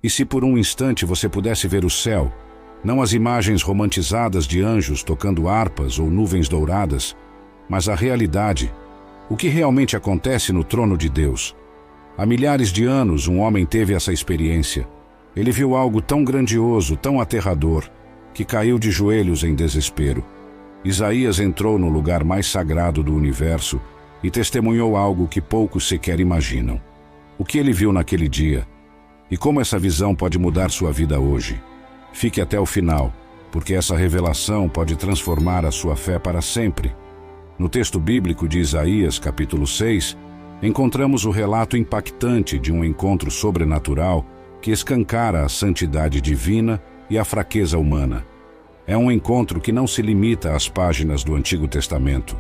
E se por um instante você pudesse ver o céu, não as imagens romantizadas de anjos tocando harpas ou nuvens douradas, mas a realidade, o que realmente acontece no trono de Deus. Há milhares de anos um homem teve essa experiência. Ele viu algo tão grandioso, tão aterrador, que caiu de joelhos em desespero. Isaías entrou no lugar mais sagrado do universo e testemunhou algo que poucos sequer imaginam. O que ele viu naquele dia e como essa visão pode mudar sua vida hoje. Fique até o final, porque essa revelação pode transformar a sua fé para sempre. No texto bíblico de Isaías, capítulo 6, encontramos o relato impactante de um encontro sobrenatural que escancara a santidade divina e a fraqueza humana. É um encontro que não se limita às páginas do Antigo Testamento,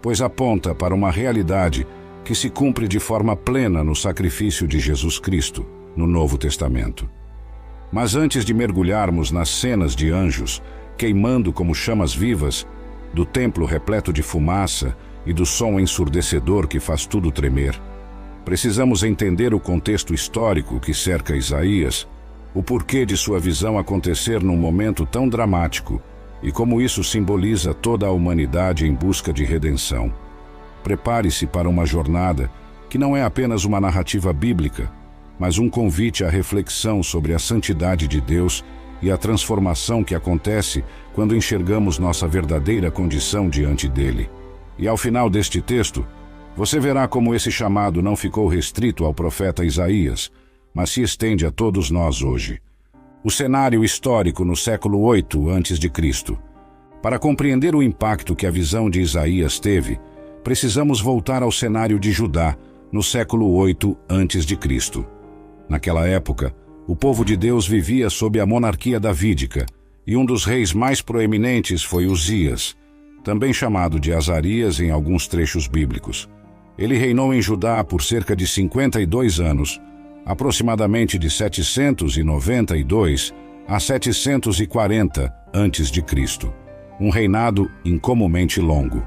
pois aponta para uma realidade que se cumpre de forma plena no sacrifício de Jesus Cristo, no Novo Testamento. Mas antes de mergulharmos nas cenas de anjos, queimando como chamas vivas, do templo repleto de fumaça e do som ensurdecedor que faz tudo tremer, precisamos entender o contexto histórico que cerca Isaías, o porquê de sua visão acontecer num momento tão dramático e como isso simboliza toda a humanidade em busca de redenção. Prepare-se para uma jornada que não é apenas uma narrativa bíblica, mas um convite à reflexão sobre a santidade de Deus e a transformação que acontece quando enxergamos nossa verdadeira condição diante dele. E ao final deste texto, você verá como esse chamado não ficou restrito ao profeta Isaías, mas se estende a todos nós hoje. O cenário histórico no século 8 a.C. Para compreender o impacto que a visão de Isaías teve, precisamos voltar ao cenário de Judá, no século 8 a.C. Naquela época, o povo de Deus vivia sob a monarquia davídica, e um dos reis mais proeminentes foi Uzias, também chamado de Azarias em alguns trechos bíblicos. Ele reinou em Judá por cerca de 52 anos, aproximadamente de 792 a 740 a.C., um reinado incomumente longo.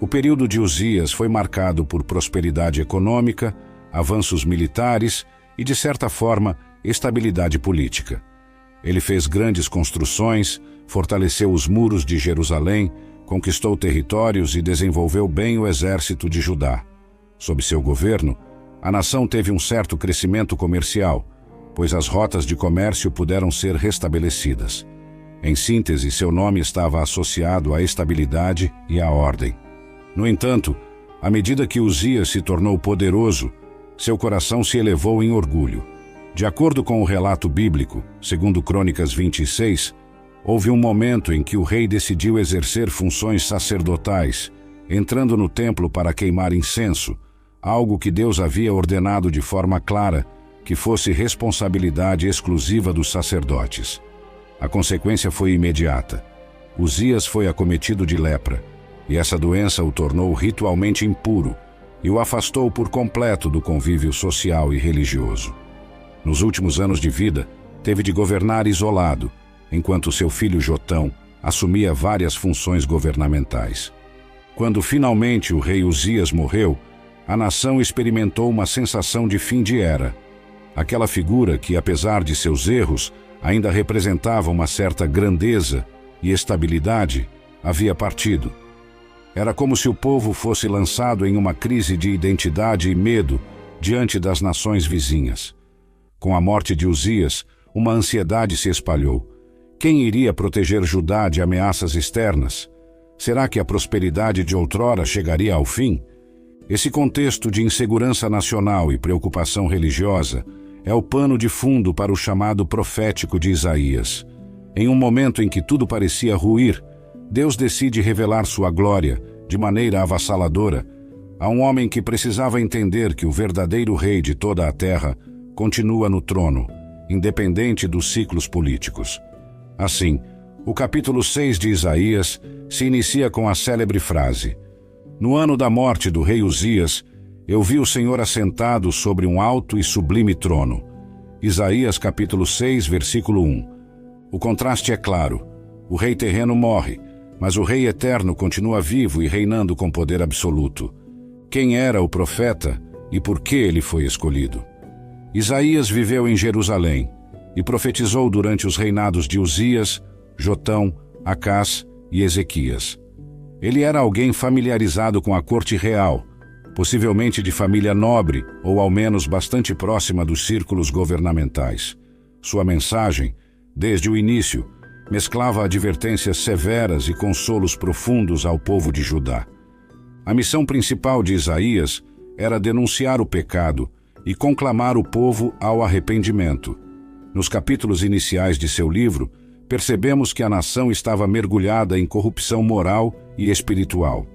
O período de Uzias foi marcado por prosperidade econômica, avanços militares e, de certa forma, estabilidade política. Ele fez grandes construções, fortaleceu os muros de Jerusalém, conquistou territórios e desenvolveu bem o exército de Judá. Sob seu governo, a nação teve um certo crescimento comercial, pois as rotas de comércio puderam ser restabelecidas. Em síntese, seu nome estava associado à estabilidade e à ordem. No entanto, à medida que Uzias se tornou poderoso, seu coração se elevou em orgulho. De acordo com o relato bíblico, segundo Crônicas 26, houve um momento em que o rei decidiu exercer funções sacerdotais, entrando no templo para queimar incenso, algo que Deus havia ordenado de forma clara que fosse responsabilidade exclusiva dos sacerdotes. A consequência foi imediata. Uzias foi acometido de lepra, e essa doença o tornou ritualmente impuro e o afastou por completo do convívio social e religioso. Nos últimos anos de vida, teve de governar isolado, enquanto seu filho Jotão assumia várias funções governamentais. Quando finalmente o rei Uzias morreu, a nação experimentou uma sensação de fim de era. Aquela figura que, apesar de seus erros, ainda representava uma certa grandeza e estabilidade, havia partido. Era como se o povo fosse lançado em uma crise de identidade e medo diante das nações vizinhas. Com a morte de Uzias, uma ansiedade se espalhou. Quem iria proteger Judá de ameaças externas? Será que a prosperidade de outrora chegaria ao fim? Esse contexto de insegurança nacional e preocupação religiosa é o pano de fundo para o chamado profético de Isaías. Em um momento em que tudo parecia ruir, Deus decide revelar sua glória, de maneira avassaladora, a um homem que precisava entender que o verdadeiro rei de toda a terra continua no trono, independente dos ciclos políticos. Assim, o capítulo 6 de Isaías se inicia com a célebre frase: "No ano da morte do rei Uzias, eu vi o Senhor assentado sobre um alto e sublime trono." Isaías capítulo 6, versículo 1. O contraste é claro. O rei terreno morre, mas o rei eterno continua vivo e reinando com poder absoluto. Quem era o profeta e por que ele foi escolhido? Isaías viveu em Jerusalém e profetizou durante os reinados de Uzias, Jotão, Acás e Ezequias. Ele era alguém familiarizado com a corte real, possivelmente de família nobre ou ao menos bastante próxima dos círculos governamentais. Sua mensagem, desde o início, mesclava advertências severas e consolos profundos ao povo de Judá. A missão principal de Isaías era denunciar o pecado e conclamar o povo ao arrependimento. Nos capítulos iniciais de seu livro, percebemos que a nação estava mergulhada em corrupção moral e espiritual.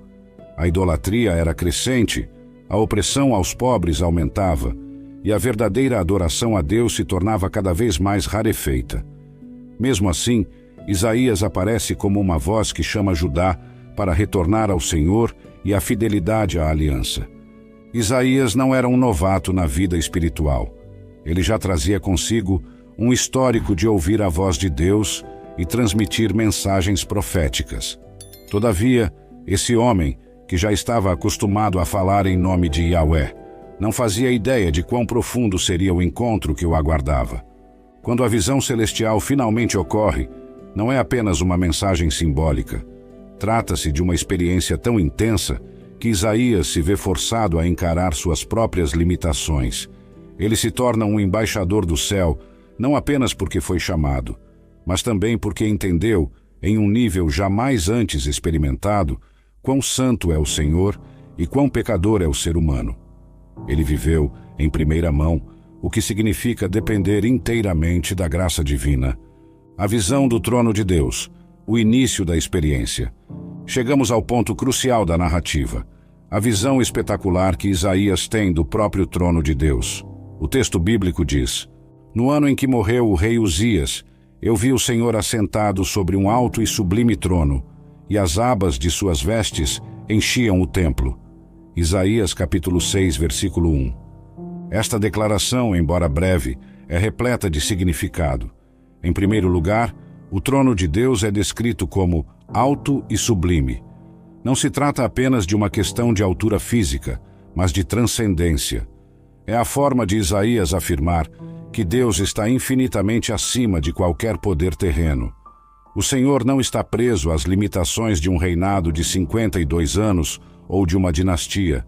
A idolatria era crescente, a opressão aos pobres aumentava e a verdadeira adoração a Deus se tornava cada vez mais rarefeita. Mesmo assim, Isaías aparece como uma voz que chama Judá para retornar ao Senhor e à fidelidade à aliança. Isaías não era um novato na vida espiritual. Ele já trazia consigo um histórico de ouvir a voz de Deus e transmitir mensagens proféticas. Todavia, esse homem, que já estava acostumado a falar em nome de Yahweh, não fazia ideia de quão profundo seria o encontro que o aguardava. Quando a visão celestial finalmente ocorre, não é apenas uma mensagem simbólica. Trata-se de uma experiência tão intensa que Isaías se vê forçado a encarar suas próprias limitações. Ele se torna um embaixador do céu, não apenas porque foi chamado, mas também porque entendeu, em um nível jamais antes experimentado, quão santo é o Senhor e quão pecador é o ser humano. Ele viveu, em primeira mão, o que significa depender inteiramente da graça divina. A visão do trono de Deus, o início da experiência. Chegamos ao ponto crucial da narrativa, a visão espetacular que Isaías tem do próprio trono de Deus. O texto bíblico diz: "No ano em que morreu o rei Uzias, eu vi o Senhor assentado sobre um alto e sublime trono, e as abas de suas vestes enchiam o templo." Isaías capítulo 6, versículo 1. Esta declaração, embora breve, é repleta de significado. Em primeiro lugar, o trono de Deus é descrito como alto e sublime. Não se trata apenas de uma questão de altura física, mas de transcendência. É a forma de Isaías afirmar que Deus está infinitamente acima de qualquer poder terreno. O Senhor não está preso às limitações de um reinado de 52 anos ou de uma dinastia.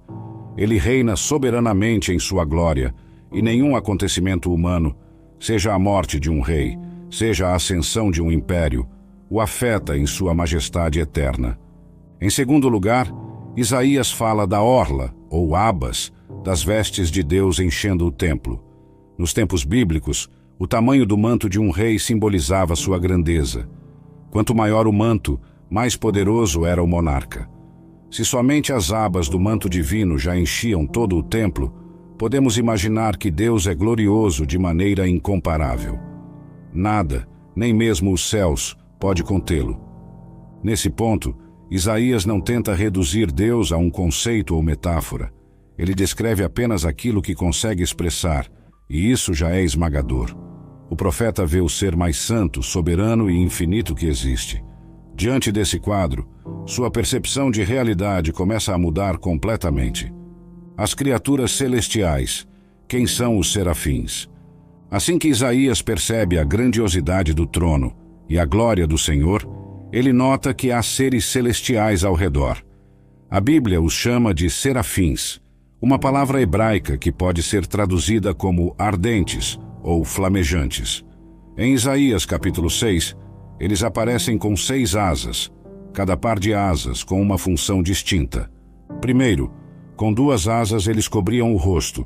Ele reina soberanamente em sua glória, e nenhum acontecimento humano, seja a morte de um rei, seja a ascensão de um império, o afeta em sua majestade eterna. Em segundo lugar, Isaías fala da orla, ou abas, das vestes de Deus enchendo o templo. Nos tempos bíblicos, o tamanho do manto de um rei simbolizava sua grandeza. Quanto maior o manto, mais poderoso era o monarca. Se somente as abas do manto divino já enchiam todo o templo, podemos imaginar que Deus é glorioso de maneira incomparável. Nada, nem mesmo os céus, pode contê-lo. Nesse ponto, Isaías não tenta reduzir Deus a um conceito ou metáfora. Ele descreve apenas aquilo que consegue expressar, e isso já é esmagador. O profeta vê o ser mais santo, soberano e infinito que existe. Diante desse quadro, sua percepção de realidade começa a mudar completamente. As criaturas celestiais, quem são os serafins? Assim que Isaías percebe a grandiosidade do trono e a glória do Senhor, ele nota que há seres celestiais ao redor. A Bíblia os chama de serafins, uma palavra hebraica que pode ser traduzida como ardentes ou flamejantes. Em Isaías capítulo 6, eles aparecem com 6 asas, cada par de asas com uma função distinta. Primeiro, com 2 asas eles cobriam o rosto.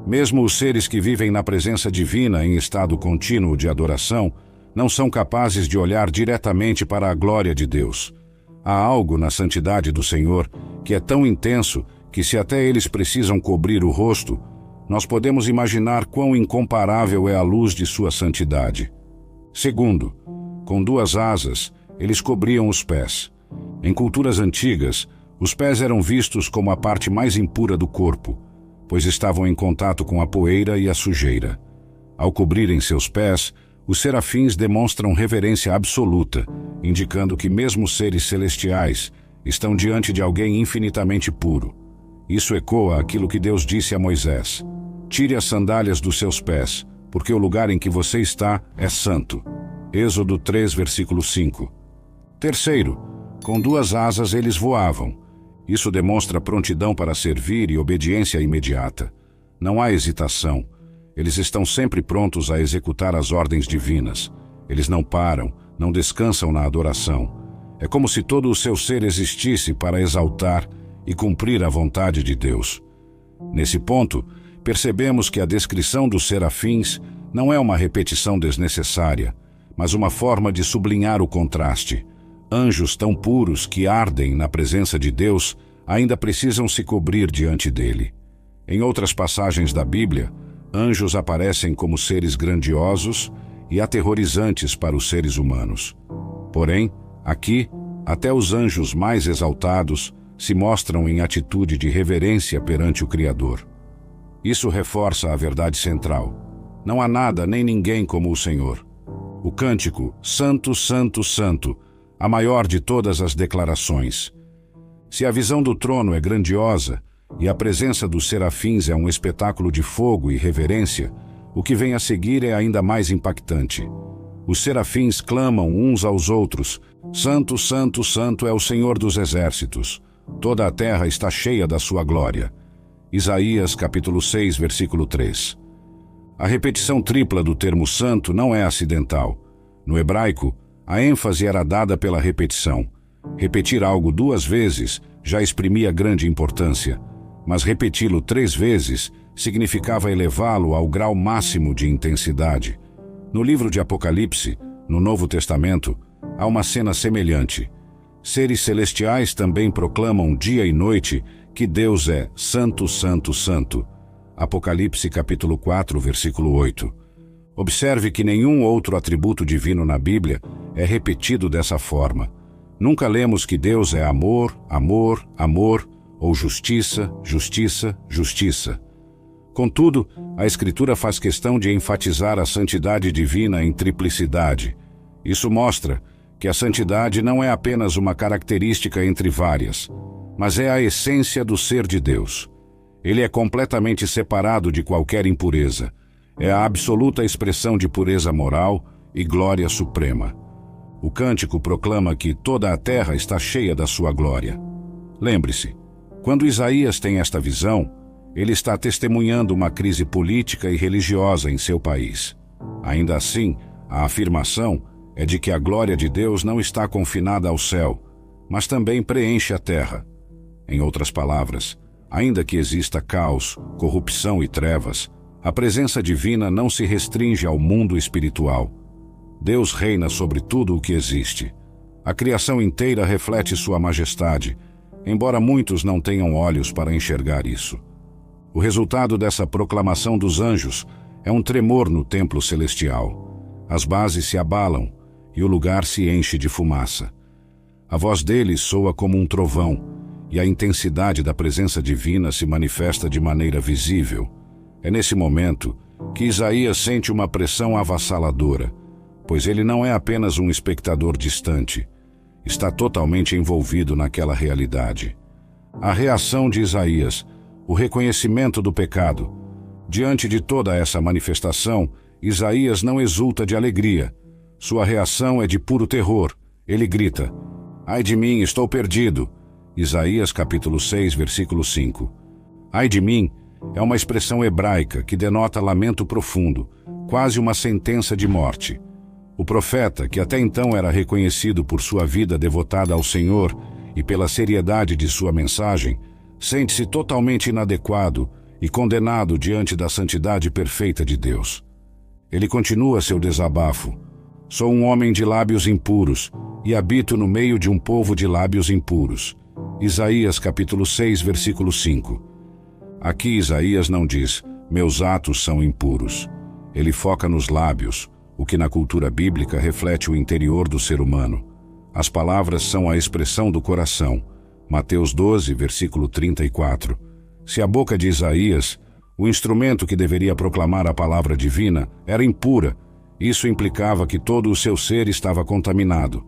Mesmo os seres que vivem na presença divina em estado contínuo de adoração não são capazes de olhar diretamente para a glória de Deus. Há algo na santidade do Senhor que é tão intenso que, se até eles precisam cobrir o rosto, nós podemos imaginar quão incomparável é a luz de sua santidade. Segundo, com 2 asas, eles cobriam os pés. Em culturas antigas, os pés eram vistos como a parte mais impura do corpo, pois estavam em contato com a poeira e a sujeira. Ao cobrirem seus pés, os serafins demonstram reverência absoluta, indicando que mesmo seres celestiais estão diante de alguém infinitamente puro. Isso ecoa aquilo que Deus disse a Moisés: Tire as sandálias dos seus pés, porque o lugar em que você está é santo. Êxodo 3, versículo 5. Terceiro, com 2 asas eles voavam. Isso demonstra prontidão para servir e obediência imediata. Não há hesitação. Eles estão sempre prontos a executar as ordens divinas. Eles não param, não descansam na adoração. É como se todo o seu ser existisse para exaltar e cumprir a vontade de Deus. Nesse ponto, percebemos que a descrição dos serafins não é uma repetição desnecessária, mas uma forma de sublinhar o contraste. Anjos tão puros que ardem na presença de Deus ainda precisam se cobrir diante dele. Em outras passagens da Bíblia, anjos aparecem como seres grandiosos e aterrorizantes para os seres humanos. Porém, aqui, até os anjos mais exaltados se mostram em atitude de reverência perante o Criador. Isso reforça a verdade central. Não há nada nem ninguém como o Senhor. O cântico Santo, Santo, Santo, a maior de todas as declarações. Se a visão do trono é grandiosa e a presença dos serafins é um espetáculo de fogo e reverência, o que vem a seguir é ainda mais impactante. Os serafins clamam uns aos outros: Santo, Santo, Santo é o Senhor dos exércitos. Toda a terra está cheia da sua glória. Isaías capítulo 6, versículo 3. A repetição tripla do termo santo não é acidental. No hebraico, a ênfase era dada pela repetição. Repetir algo 2 vezes já exprimia grande importância, mas repeti-lo 3 vezes significava elevá-lo ao grau máximo de intensidade. No livro de Apocalipse, no Novo Testamento, há uma cena semelhante. Seres celestiais também proclamam dia e noite que Deus é Santo, Santo, Santo. Apocalipse capítulo 4, versículo 8. Observe que nenhum outro atributo divino na Bíblia é repetido dessa forma. Nunca lemos que Deus é amor, amor, amor, ou justiça, justiça, justiça. Contudo, a Escritura faz questão de enfatizar a santidade divina em triplicidade. Isso mostra que a santidade não é apenas uma característica entre várias, mas é a essência do ser de Deus. Ele é completamente separado de qualquer impureza. É a absoluta expressão de pureza moral e glória suprema. O cântico proclama que toda a terra está cheia da sua glória. Lembre-se, quando Isaías tem esta visão, ele está testemunhando uma crise política e religiosa em seu país. Ainda assim, a afirmação é de que a glória de Deus não está confinada ao céu, mas também preenche a terra. Em outras palavras, ainda que exista caos, corrupção e trevas, a presença divina não se restringe ao mundo espiritual. Deus reina sobre tudo o que existe. A criação inteira reflete sua majestade, embora muitos não tenham olhos para enxergar isso. O resultado dessa proclamação dos anjos é um tremor no templo celestial. As bases se abalam e o lugar se enche de fumaça. A voz deles soa como um trovão, e a intensidade da presença divina se manifesta de maneira visível. É nesse momento que Isaías sente uma pressão avassaladora, pois ele não é apenas um espectador distante, está totalmente envolvido naquela realidade. A reação de Isaías, o reconhecimento do pecado. Diante de toda essa manifestação, Isaías não exulta de alegria. Sua reação é de puro terror. Ele grita: Ai de mim, estou perdido. Isaías capítulo 6, versículo 5. Ai de mim é uma expressão hebraica que denota lamento profundo, quase uma sentença de morte. O profeta, que até então era reconhecido por sua vida devotada ao Senhor e pela seriedade de sua mensagem, sente-se totalmente inadequado e condenado diante da santidade perfeita de Deus. Ele continua seu desabafo: Sou um homem de lábios impuros e habito no meio de um povo de lábios impuros. Isaías capítulo 6, versículo 5. Aqui Isaías não diz: meus atos são impuros. Ele foca nos lábios, o que na cultura bíblica reflete o interior do ser humano. As palavras são a expressão do coração. Mateus 12, versículo 34. Se a boca de Isaías, o instrumento que deveria proclamar a palavra divina, era impura, isso implicava que todo o seu ser estava contaminado.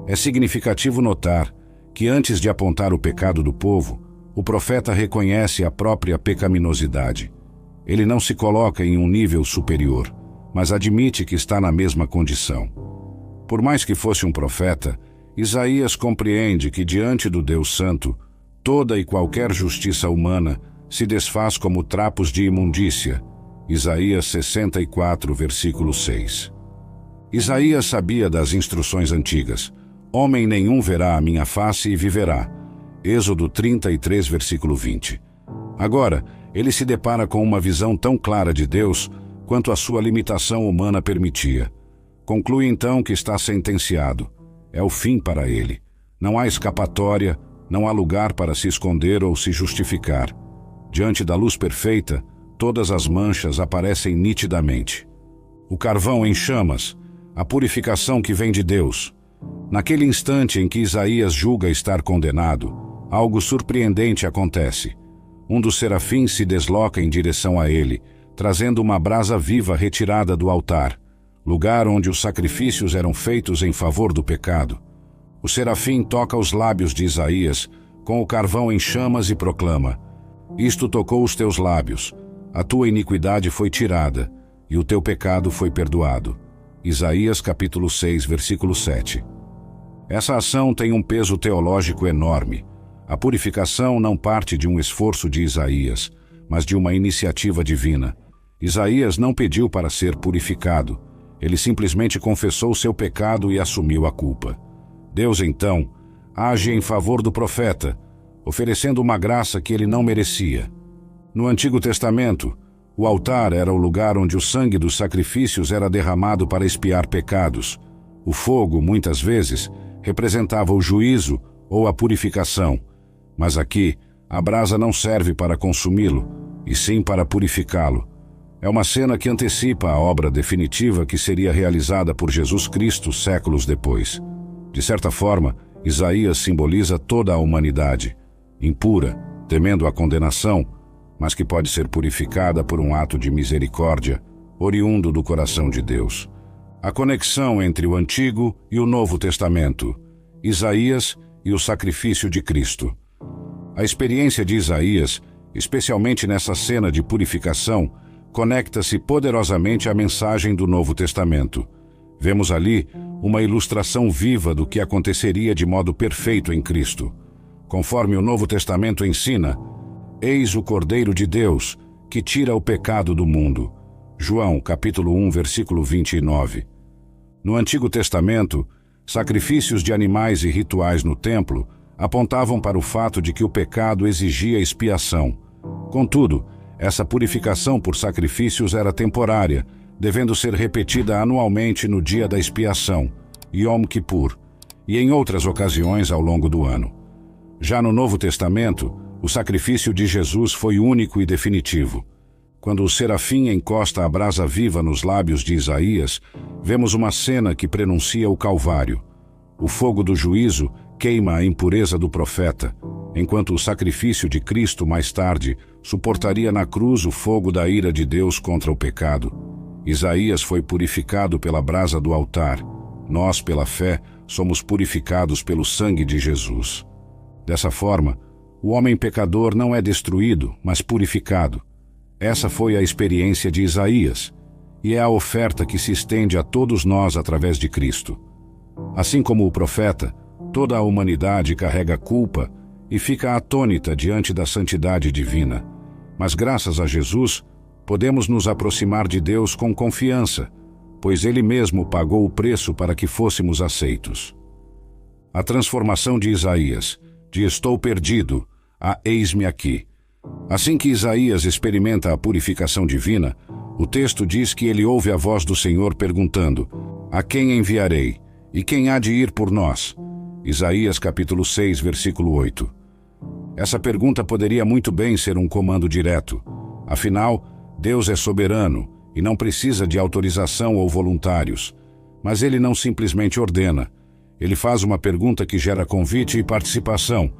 É significativo notar que antes de apontar o pecado do povo, o profeta reconhece a própria pecaminosidade. Ele não se coloca em um nível superior, mas admite que está na mesma condição. Por mais que fosse um profeta, Isaías compreende que diante do Deus Santo, toda e qualquer justiça humana se desfaz como trapos de imundícia. Isaías 64, versículo 6. Isaías sabia das instruções antigas. Homem nenhum verá a minha face e viverá. Êxodo 33, versículo 20. Agora, ele se depara com uma visão tão clara de Deus quanto a sua limitação humana permitia. Conclui então que está sentenciado. É o fim para ele. Não há escapatória, não há lugar para se esconder ou se justificar. Diante da luz perfeita, todas as manchas aparecem nitidamente. O carvão em chamas, a purificação que vem de Deus. Naquele instante em que Isaías julga estar condenado, algo surpreendente acontece. Um dos serafins se desloca em direção a ele, trazendo uma brasa viva retirada do altar, lugar onde os sacrifícios eram feitos em favor do pecado. O serafim toca os lábios de Isaías com o carvão em chamas e proclama: Isto tocou os teus lábios, a tua iniquidade foi tirada, e o teu pecado foi perdoado. Isaías capítulo 6, versículo 7. Essa ação tem um peso teológico enorme. A purificação não parte de um esforço de Isaías, mas de uma iniciativa divina. Isaías não pediu para ser purificado. Ele simplesmente confessou seu pecado e assumiu a culpa. Deus, então, age em favor do profeta, oferecendo uma graça que ele não merecia. No Antigo Testamento, o altar era o lugar onde o sangue dos sacrifícios era derramado para expiar pecados. O fogo, muitas vezes, representava o juízo ou a purificação. Mas aqui, a brasa não serve para consumi-lo, e sim para purificá-lo. É uma cena que antecipa a obra definitiva que seria realizada por Jesus Cristo séculos depois. De certa forma, Isaías simboliza toda a humanidade, impura, temendo a condenação, mas que pode ser purificada por um ato de misericórdia, oriundo do coração de Deus. A conexão entre o Antigo e o Novo Testamento, Isaías e o sacrifício de Cristo. A experiência de Isaías, especialmente nessa cena de purificação, conecta-se poderosamente à mensagem do Novo Testamento. Vemos ali uma ilustração viva do que aconteceria de modo perfeito em Cristo. Conforme o Novo Testamento ensina, eis o Cordeiro de Deus, que tira o pecado do mundo. João, capítulo 1, versículo 29. No Antigo Testamento, sacrifícios de animais e rituais no templo apontavam para o fato de que o pecado exigia expiação. Contudo, essa purificação por sacrifícios era temporária, devendo ser repetida anualmente no dia da expiação, Yom Kippur, e em outras ocasiões ao longo do ano. Já no Novo Testamento, o sacrifício de Jesus foi único e definitivo. Quando o serafim encosta a brasa viva nos lábios de Isaías, vemos uma cena que prenuncia o Calvário. O fogo do juízo queima a impureza do profeta, enquanto o sacrifício de Cristo mais tarde suportaria na cruz o fogo da ira de Deus contra o pecado. Isaías foi purificado pela brasa do altar. Nós, pela fé, somos purificados pelo sangue de Jesus. Dessa forma, o homem pecador não é destruído, mas purificado. Essa foi a experiência de Isaías, e é a oferta que se estende a todos nós através de Cristo. Assim como o profeta, toda a humanidade carrega culpa e fica atônita diante da santidade divina. Mas graças a Jesus, podemos nos aproximar de Deus com confiança, pois Ele mesmo pagou o preço para que fôssemos aceitos. A transformação de Isaías, de estou perdido, a eis-me aqui. Assim que Isaías experimenta a purificação divina, o texto diz que ele ouve a voz do Senhor perguntando: a quem enviarei? E quem há de ir por nós? Isaías capítulo 6, versículo 8. Essa pergunta poderia muito bem ser um comando direto. Afinal, Deus é soberano e não precisa de autorização ou voluntários. Mas ele não simplesmente ordena. Ele faz uma pergunta que gera convite e participação.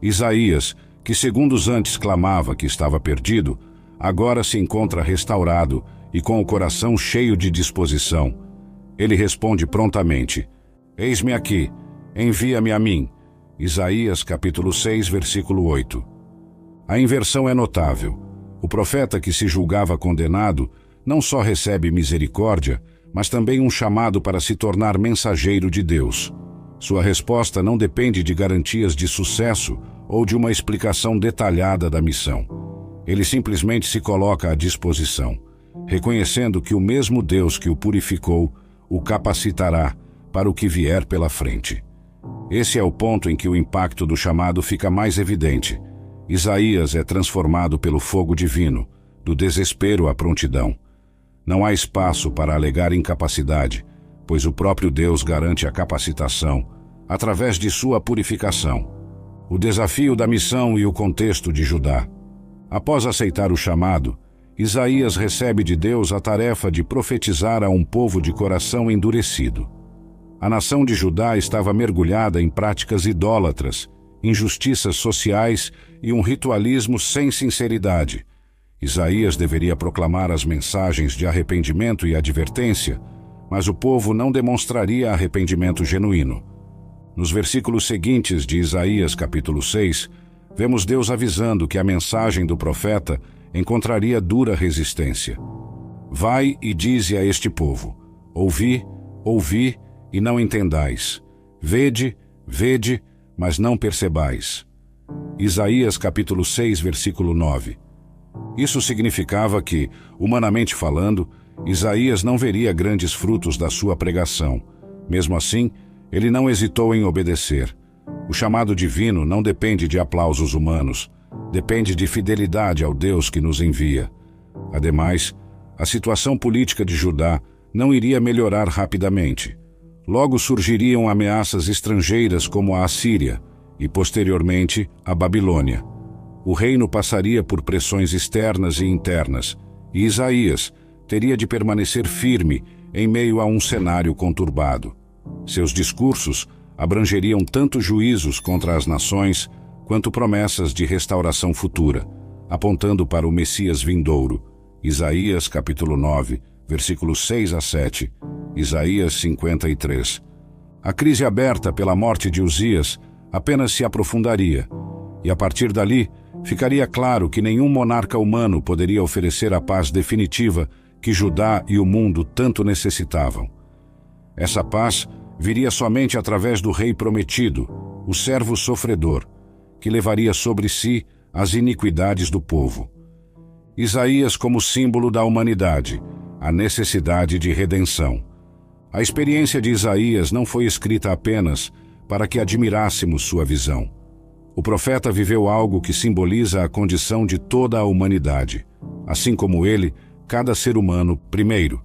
Isaías, que segundos antes clamava que estava perdido, agora se encontra restaurado e com o coração cheio de disposição. Ele responde prontamente: eis-me aqui, envia-me a mim. Isaías capítulo 6, versículo 8. A inversão é notável. O profeta que se julgava condenado não só recebe misericórdia, mas também um chamado para se tornar mensageiro de Deus. Sua resposta não depende de garantias de sucesso ou de uma explicação detalhada da missão. Ele simplesmente se coloca à disposição, reconhecendo que o mesmo Deus que o purificou o capacitará para o que vier pela frente. Esse é o ponto em que o impacto do chamado fica mais evidente. Isaías é transformado pelo fogo divino, do desespero à prontidão. Não há espaço para alegar incapacidade, pois o próprio Deus garante a capacitação através de sua purificação. O desafio da missão e o contexto de Judá. Após aceitar o chamado, Isaías recebe de Deus a tarefa de profetizar a um povo de coração endurecido. A nação de Judá estava mergulhada em práticas idólatras, injustiças sociais e um ritualismo sem sinceridade. Isaías deveria proclamar as mensagens de arrependimento e advertência, mas o povo não demonstraria arrependimento genuíno. Nos versículos seguintes de Isaías capítulo 6, vemos Deus avisando que a mensagem do profeta encontraria dura resistência. Vai e dize a este povo: ouvi, ouvi e não entendais. Vede, vede, mas não percebais. Isaías capítulo 6, versículo 9. Isso significava que, humanamente falando, Isaías não veria grandes frutos da sua pregação. Mesmo assim, ele não hesitou em obedecer. O chamado divino não depende de aplausos humanos, depende de fidelidade ao Deus que nos envia. Ademais, a situação política de Judá não iria melhorar rapidamente. Logo surgiriam ameaças estrangeiras como a Assíria e, posteriormente, a Babilônia. O reino passaria por pressões externas e internas, e Isaías teria de permanecer firme em meio a um cenário conturbado. Seus discursos abrangeriam tanto juízos contra as nações quanto promessas de restauração futura, apontando para o Messias vindouro. Isaías capítulo 9, versículos 6 a 7, Isaías 53. A crise aberta pela morte de Uzias apenas se aprofundaria, e a partir dali ficaria claro que nenhum monarca humano poderia oferecer a paz definitiva que Judá e o mundo tanto necessitavam. Essa paz viria somente através do rei prometido, o servo sofredor, que levaria sobre si as iniquidades do povo. Isaías como símbolo da humanidade, a necessidade de redenção. A experiência de Isaías não foi escrita apenas para que admirássemos sua visão. O profeta viveu algo que simboliza a condição de toda a humanidade. Assim como ele, cada ser humano, primeiro,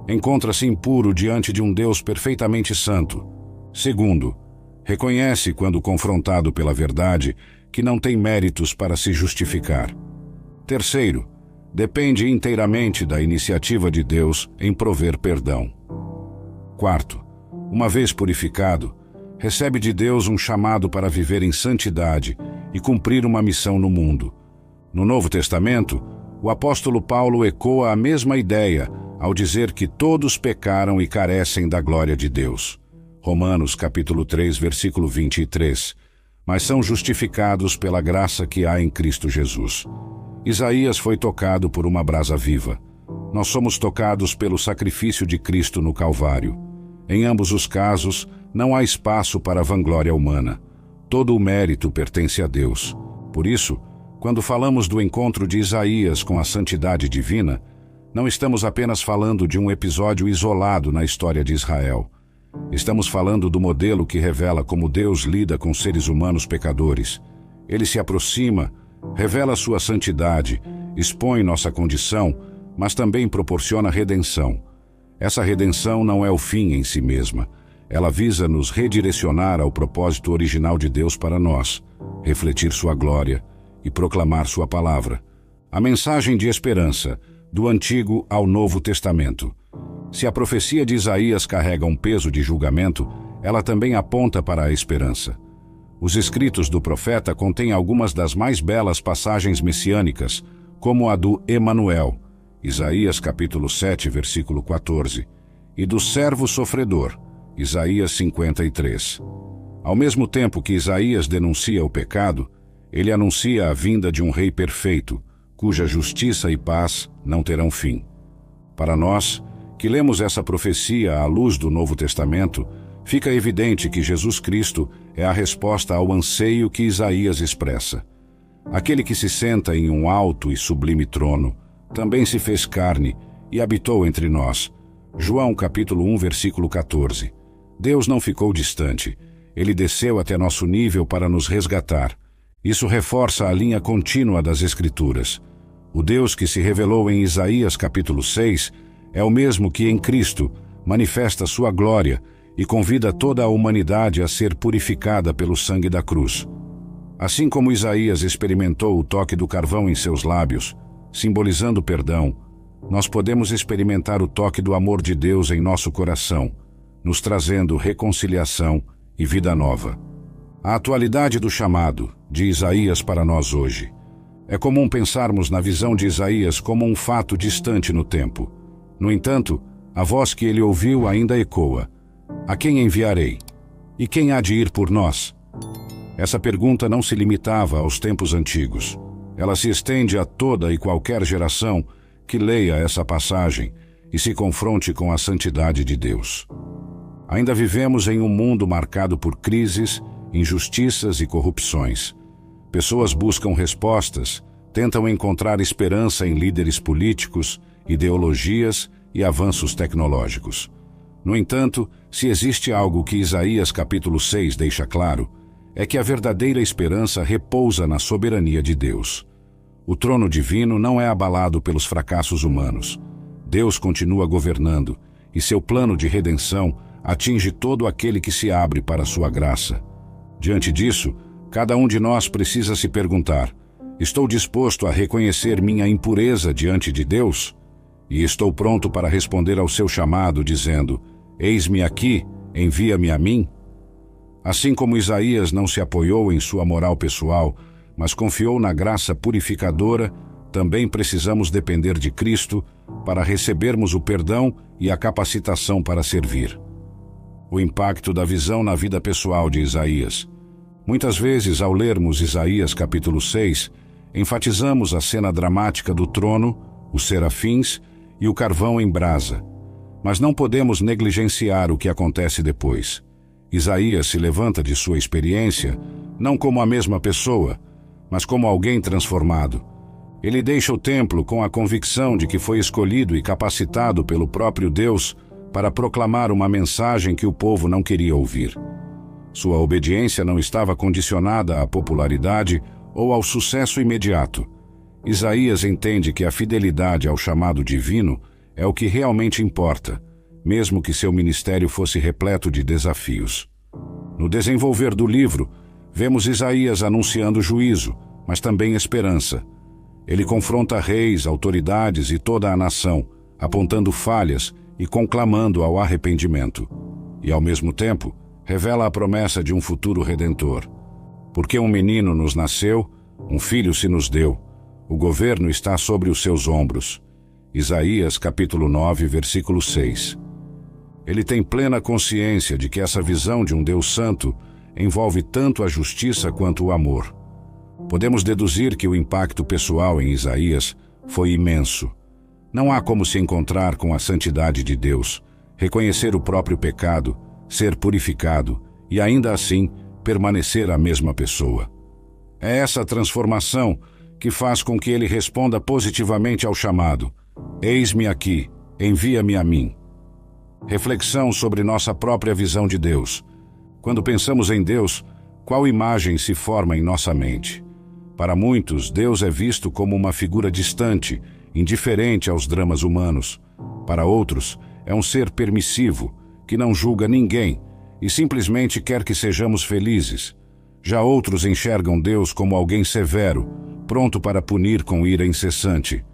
encontra-se impuro diante de um Deus perfeitamente santo. Segundo, reconhece, quando confrontado pela verdade, que não tem méritos para se justificar. Terceiro, depende inteiramente da iniciativa de Deus em prover perdão. Quarto, uma vez purificado, recebe de Deus um chamado para viver em santidade e cumprir uma missão no mundo. No Novo Testamento, o apóstolo Paulo ecoa a mesma ideia ao dizer que todos pecaram e carecem da glória de Deus. Romanos capítulo 3, versículo 23. Mas são justificados pela graça que há em Cristo Jesus. Isaías foi tocado por uma brasa viva. Nós somos tocados pelo sacrifício de Cristo no Calvário. Em ambos os casos, não há espaço para a vanglória humana. Todo o mérito pertence a Deus. Por isso, quando falamos do encontro de Isaías com a santidade divina, não estamos apenas falando de um episódio isolado na história de Israel. Estamos falando do modelo que revela como Deus lida com seres humanos pecadores. Ele se aproxima, revela sua santidade, expõe nossa condição, mas também proporciona redenção. Essa redenção não é o fim em si mesma. Ela visa nos redirecionar ao propósito original de Deus para nós, refletir sua glória e proclamar sua palavra. A mensagem de esperança, do Antigo ao Novo Testamento. Se a profecia de Isaías carrega um peso de julgamento, ela também aponta para a esperança. Os escritos do profeta contêm algumas das mais belas passagens messiânicas, como a do Emanuel, Isaías capítulo 7, versículo 14, e do servo sofredor, Isaías 53. Ao mesmo tempo que Isaías denuncia o pecado, ele anuncia a vinda de um rei perfeito, cuja justiça e paz não terão fim. Para nós, que lemos essa profecia à luz do Novo Testamento, fica evidente que Jesus Cristo é a resposta ao anseio que Isaías expressa. Aquele que se senta em um alto e sublime trono, também se fez carne e habitou entre nós. João capítulo 1, versículo 14. Deus não ficou distante. Ele desceu até nosso nível para nos resgatar. Isso reforça a linha contínua das Escrituras. O Deus que se revelou em Isaías capítulo 6 é o mesmo que em Cristo manifesta sua glória e convida toda a humanidade a ser purificada pelo sangue da cruz. Assim como Isaías experimentou o toque do carvão em seus lábios, simbolizando perdão, nós podemos experimentar o toque do amor de Deus em nosso coração, nos trazendo reconciliação e vida nova. A atualidade do chamado de Isaías para nós hoje. É comum pensarmos na visão de Isaías como um fato distante no tempo. No entanto, a voz que ele ouviu ainda ecoa: a quem enviarei? E quem há de ir por nós? Essa pergunta não se limitava aos tempos antigos. Ela se estende a toda e qualquer geração que leia essa passagem e se confronte com a santidade de Deus. Ainda vivemos em um mundo marcado por crises, injustiças e corrupções. Pessoas buscam respostas, tentam encontrar esperança em líderes políticos, ideologias e avanços tecnológicos. No entanto, se existe algo que Isaías capítulo 6 deixa claro, é que a verdadeira esperança repousa na soberania de Deus. O trono divino não é abalado pelos fracassos humanos. Deus continua governando, e seu plano de redenção atinge todo aquele que se abre para sua graça. Diante disso, cada um de nós precisa se perguntar: estou disposto a reconhecer minha impureza diante de Deus? E estou pronto para responder ao seu chamado, dizendo: eis-me aqui, envia-me a mim? Assim como Isaías não se apoiou em sua moral pessoal, mas confiou na graça purificadora, também precisamos depender de Cristo para recebermos o perdão e a capacitação para servir. O impacto da visão na vida pessoal de Isaías. Muitas vezes, ao lermos Isaías capítulo 6, enfatizamos a cena dramática do trono, os serafins e o carvão em brasa. Mas não podemos negligenciar o que acontece depois. Isaías se levanta de sua experiência, não como a mesma pessoa, mas como alguém transformado. Ele deixa o templo com a convicção de que foi escolhido e capacitado pelo próprio Deus para proclamar uma mensagem que o povo não queria ouvir. Sua obediência não estava condicionada à popularidade ou ao sucesso imediato. Isaías entende que a fidelidade ao chamado divino é o que realmente importa, mesmo que seu ministério fosse repleto de desafios. No desenvolver do livro, vemos Isaías anunciando juízo, mas também esperança. Ele confronta reis, autoridades e toda a nação, apontando falhas e conclamando ao arrependimento. E, ao mesmo tempo, revela a promessa de um futuro redentor. Porque um menino nos nasceu, um filho se nos deu, o governo está sobre os seus ombros. Isaías capítulo 9, versículo 6. Ele tem plena consciência de que essa visão de um Deus santo envolve tanto a justiça quanto o amor. Podemos deduzir que o impacto pessoal em Isaías foi imenso. Não há como se encontrar com a santidade de Deus, reconhecer o próprio pecado, ser purificado e ainda assim permanecer a mesma pessoa. É essa transformação que faz com que ele responda positivamente ao chamado: eis-me aqui, envia-me a mim. Reflexão sobre nossa própria visão de Deus. Quando pensamos em Deus, qual imagem se forma em nossa mente? Para muitos, Deus é visto como uma figura distante, indiferente aos dramas humanos. Para outros, é um ser permissivo, que não julga ninguém e simplesmente quer que sejamos felizes. Já outros enxergam Deus como alguém severo, pronto para punir com ira incessante.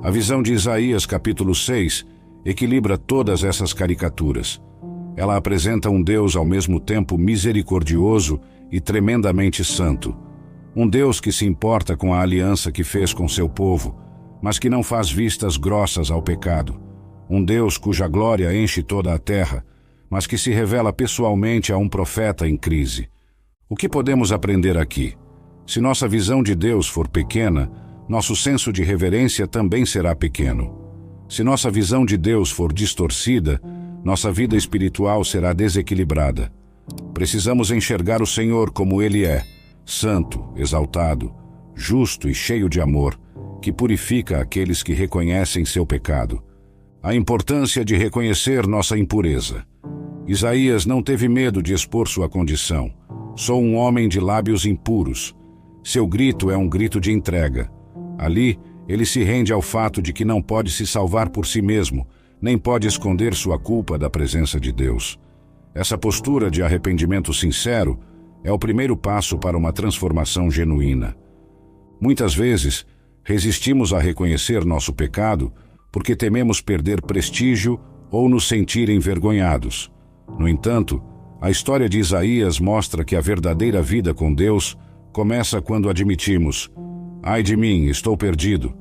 A visão de Isaías capítulo 6 equilibra todas essas caricaturas. Ela apresenta um Deus ao mesmo tempo misericordioso e tremendamente santo. Um Deus que se importa com a aliança que fez com seu povo, mas que não faz vistas grossas ao pecado. Um Deus cuja glória enche toda a terra, mas que se revela pessoalmente a um profeta em crise. O que podemos aprender aqui? Se nossa visão de Deus for pequena, nosso senso de reverência também será pequeno. Se nossa visão de Deus for distorcida, nossa vida espiritual será desequilibrada. Precisamos enxergar o Senhor como Ele é, santo, exaltado, justo e cheio de amor, que purifica aqueles que reconhecem seu pecado. A importância de reconhecer nossa impureza. Isaías não teve medo de expor sua condição. Sou um homem de lábios impuros. Seu grito é um grito de entrega. Ali, ele se rende ao fato de que não pode se salvar por si mesmo, nem pode esconder sua culpa da presença de Deus. Essa postura de arrependimento sincero é o primeiro passo para uma transformação genuína. Muitas vezes, resistimos a reconhecer nosso pecado porque tememos perder prestígio ou nos sentir envergonhados. No entanto, a história de Isaías mostra que a verdadeira vida com Deus começa quando admitimos: ai de mim, estou perdido.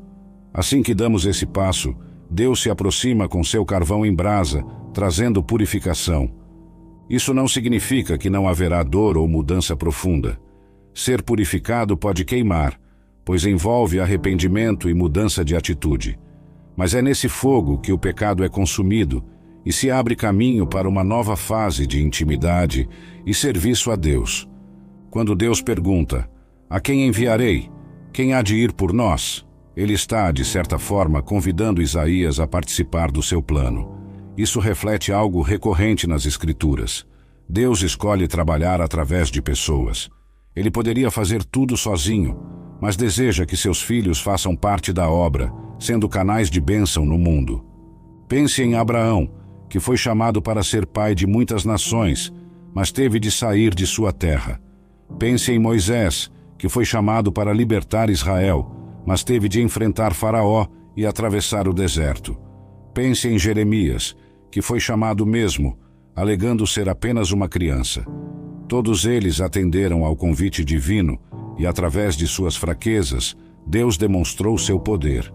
Assim que damos esse passo, Deus se aproxima com seu carvão em brasa, trazendo purificação. Isso não significa que não haverá dor ou mudança profunda. Ser purificado pode queimar, pois envolve arrependimento e mudança de atitude. Mas é nesse fogo que o pecado é consumido e se abre caminho para uma nova fase de intimidade e serviço a Deus. Quando Deus pergunta: a quem enviarei? Quem há de ir por nós? Ele está, de certa forma, convidando Isaías a participar do seu plano. Isso reflete algo recorrente nas Escrituras. Deus escolhe trabalhar através de pessoas. Ele poderia fazer tudo sozinho, mas deseja que seus filhos façam parte da obra, sendo canais de bênção no mundo. Pense em Abraão, que foi chamado para ser pai de muitas nações, mas teve de sair de sua terra. Pense em Moisés, que foi chamado para libertar Israel, mas teve de enfrentar Faraó e atravessar o deserto. Pense em Jeremias, que foi chamado mesmo, alegando ser apenas uma criança. Todos eles atenderam ao convite divino e, através de suas fraquezas, Deus demonstrou seu poder.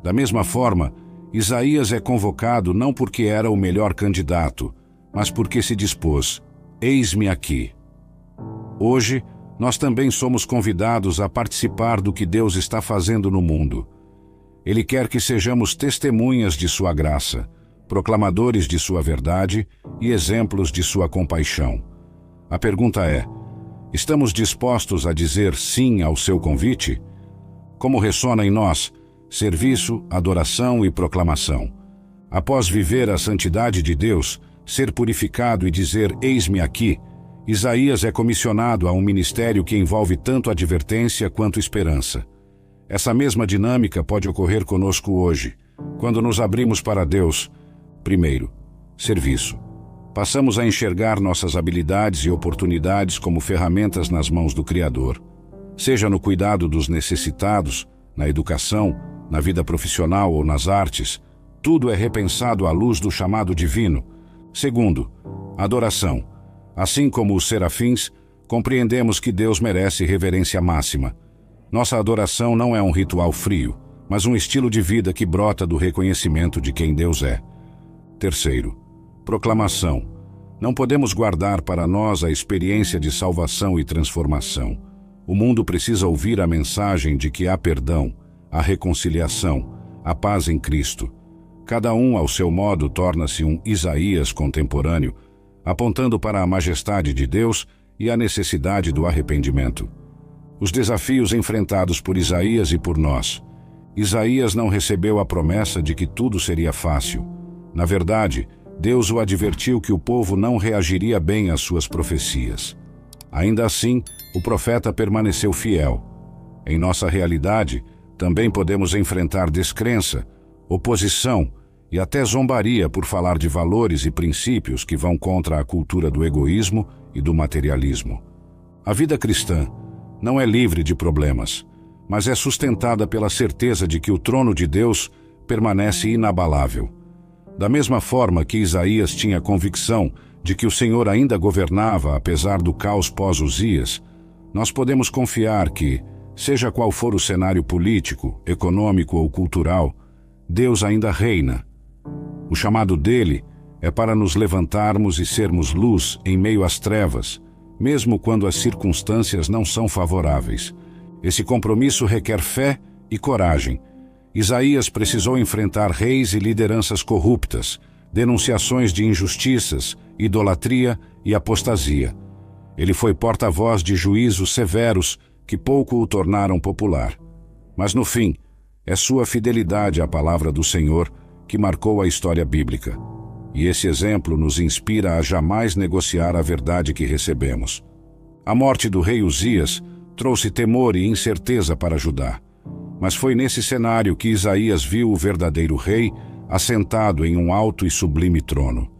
Da mesma forma, Isaías é convocado não porque era o melhor candidato, mas porque se dispôs: eis-me aqui. Hoje, nós também somos convidados a participar do que Deus está fazendo no mundo. Ele quer que sejamos testemunhas de sua graça, proclamadores de sua verdade e exemplos de sua compaixão. A pergunta é: estamos dispostos a dizer sim ao seu convite? Como ressona em nós serviço, adoração e proclamação? Após viver a santidade de Deus, ser purificado e dizer eis-me aqui, Isaías é comissionado a um ministério que envolve tanto advertência quanto esperança. Essa mesma dinâmica pode ocorrer conosco hoje, quando nos abrimos para Deus. Primeiro, serviço. Passamos a enxergar nossas habilidades e oportunidades como ferramentas nas mãos do Criador. Seja no cuidado dos necessitados, na educação, na vida profissional ou nas artes, tudo é repensado à luz do chamado divino. Segundo, adoração. Assim como os serafins, compreendemos que Deus merece reverência máxima. Nossa adoração não é um ritual frio, mas um estilo de vida que brota do reconhecimento de quem Deus é. Terceiro, proclamação. Não podemos guardar para nós a experiência de salvação e transformação. O mundo precisa ouvir a mensagem de que há perdão, a reconciliação, a paz em Cristo. Cada um, ao seu modo, torna-se um Isaías contemporâneo, apontando para a majestade de Deus e a necessidade do arrependimento. Os desafios enfrentados por Isaías e por nós. Isaías não recebeu a promessa de que tudo seria fácil. Na verdade, Deus o advertiu que o povo não reagiria bem às suas profecias. Ainda assim, o profeta permaneceu fiel. Em nossa realidade, também podemos enfrentar descrença, oposição e até zombaria por falar de valores e princípios que vão contra a cultura do egoísmo e do materialismo. A vida cristã não é livre de problemas, mas é sustentada pela certeza de que o trono de Deus permanece inabalável. Da mesma forma que Isaías tinha convicção de que o Senhor ainda governava apesar do caos pós-Uzias, nós podemos confiar que, seja qual for o cenário político, econômico ou cultural, Deus ainda reina. O chamado dele é para nos levantarmos e sermos luz em meio às trevas, mesmo quando as circunstâncias não são favoráveis. Esse compromisso requer fé e coragem. Isaías precisou enfrentar reis e lideranças corruptas, denunciações de injustiças, idolatria e apostasia. Ele foi porta-voz de juízos severos que pouco o tornaram popular. Mas no fim, é sua fidelidade à palavra do Senhor que marcou a história bíblica. E esse exemplo nos inspira a jamais negociar a verdade que recebemos. A morte do rei Uzias trouxe temor e incerteza para Judá. Mas foi nesse cenário que Isaías viu o verdadeiro rei assentado em um alto e sublime trono.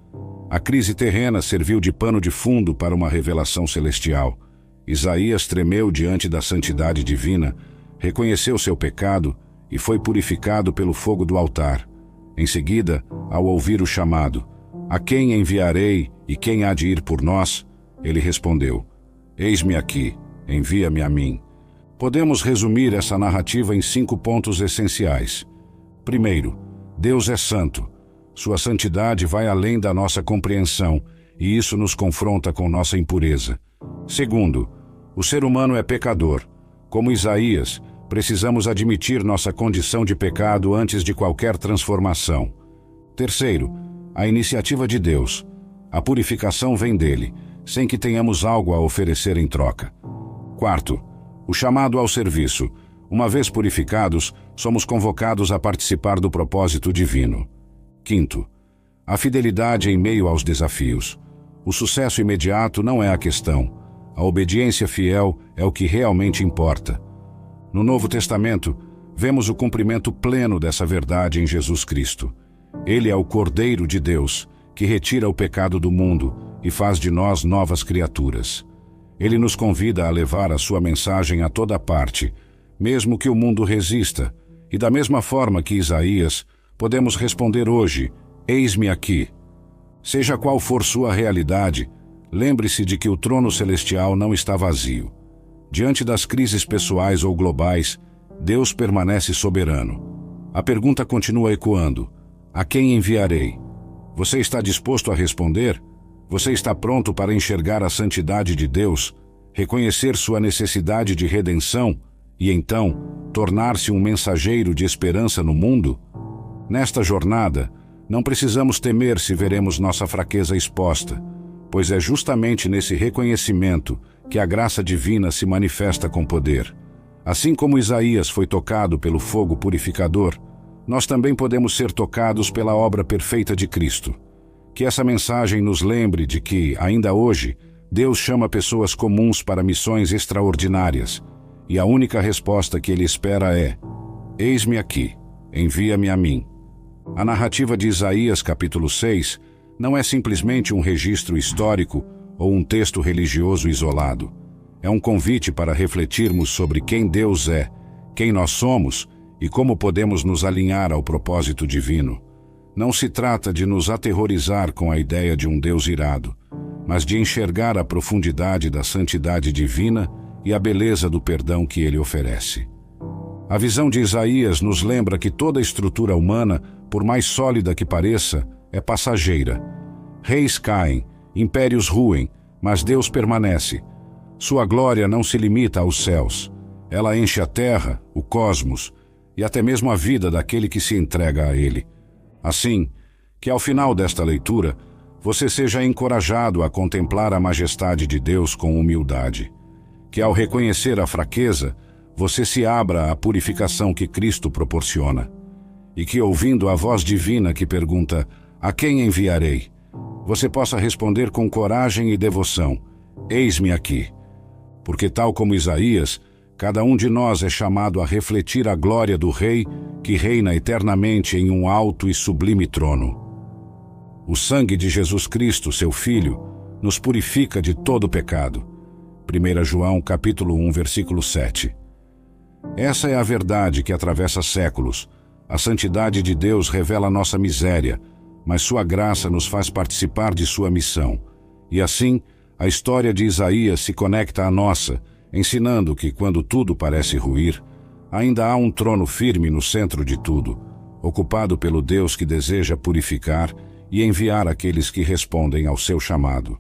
A crise terrena serviu de pano de fundo para uma revelação celestial. Isaías tremeu diante da santidade divina, reconheceu seu pecado e foi purificado pelo fogo do altar. Em seguida, ao ouvir o chamado, "A quem enviarei e quem há de ir por nós?", ele respondeu, "Eis-me aqui, envia-me a mim." Podemos resumir essa narrativa em 5 pontos essenciais. Primeiro, Deus é santo. Sua santidade vai além da nossa compreensão, e isso nos confronta com nossa impureza. Segundo, o ser humano é pecador. Como Isaías, precisamos admitir nossa condição de pecado antes de qualquer transformação. Terceiro, a iniciativa de Deus. A purificação vem dele, sem que tenhamos algo a oferecer em troca. Quarto, o chamado ao serviço. Uma vez purificados, somos convocados a participar do propósito divino. Quinto, a fidelidade em meio aos desafios. O sucesso imediato não é a questão. A obediência fiel é o que realmente importa. No Novo Testamento, vemos o cumprimento pleno dessa verdade em Jesus Cristo. Ele é o Cordeiro de Deus, que retira o pecado do mundo e faz de nós novas criaturas. Ele nos convida a levar a sua mensagem a toda parte, mesmo que o mundo resista, e da mesma forma que Isaías, podemos responder hoje, "Eis-me aqui." Seja qual for sua realidade, lembre-se de que o trono celestial não está vazio. Diante das crises pessoais ou globais, Deus permanece soberano. A pergunta continua ecoando: "A quem enviarei?" Você está disposto a responder? Você está pronto para enxergar a santidade de Deus, reconhecer sua necessidade de redenção e, então, tornar-se um mensageiro de esperança no mundo? Nesta jornada, não precisamos temer se veremos nossa fraqueza exposta, pois é justamente nesse reconhecimento que a graça divina se manifesta com poder. Assim como Isaías foi tocado pelo fogo purificador, nós também podemos ser tocados pela obra perfeita de Cristo. Que essa mensagem nos lembre de que, ainda hoje, Deus chama pessoas comuns para missões extraordinárias, e a única resposta que Ele espera é: "Eis-me aqui, envia-me a mim." A narrativa de Isaías capítulo 6 não é simplesmente um registro histórico ou um texto religioso isolado. É um convite para refletirmos sobre quem Deus é, quem nós somos e como podemos nos alinhar ao propósito divino. Não se trata de nos aterrorizar com a ideia de um Deus irado, mas de enxergar a profundidade da santidade divina e a beleza do perdão que Ele oferece. A visão de Isaías nos lembra que toda estrutura humana, por mais sólida que pareça, é passageira. Reis caem, impérios ruem, mas Deus permanece. Sua glória não se limita aos céus. Ela enche a terra, o cosmos e até mesmo a vida daquele que se entrega a Ele. Assim, que ao final desta leitura, você seja encorajado a contemplar a majestade de Deus com humildade. Que ao reconhecer a fraqueza, você se abra à purificação que Cristo proporciona. E que, ouvindo a voz divina que pergunta: "A quem enviarei?", você possa responder com coragem e devoção: "Eis-me aqui." Porque, tal como Isaías, cada um de nós é chamado a refletir a glória do Rei que reina eternamente em um alto e sublime trono. O sangue de Jesus Cristo, seu Filho, nos purifica de todo pecado. 1 João capítulo 1, versículo 7. Essa é a verdade que atravessa séculos. A santidade de Deus revela nossa miséria, mas sua graça nos faz participar de sua missão. E assim, a história de Isaías se conecta à nossa, ensinando que quando tudo parece ruir, ainda há um trono firme no centro de tudo, ocupado pelo Deus que deseja purificar e enviar aqueles que respondem ao seu chamado.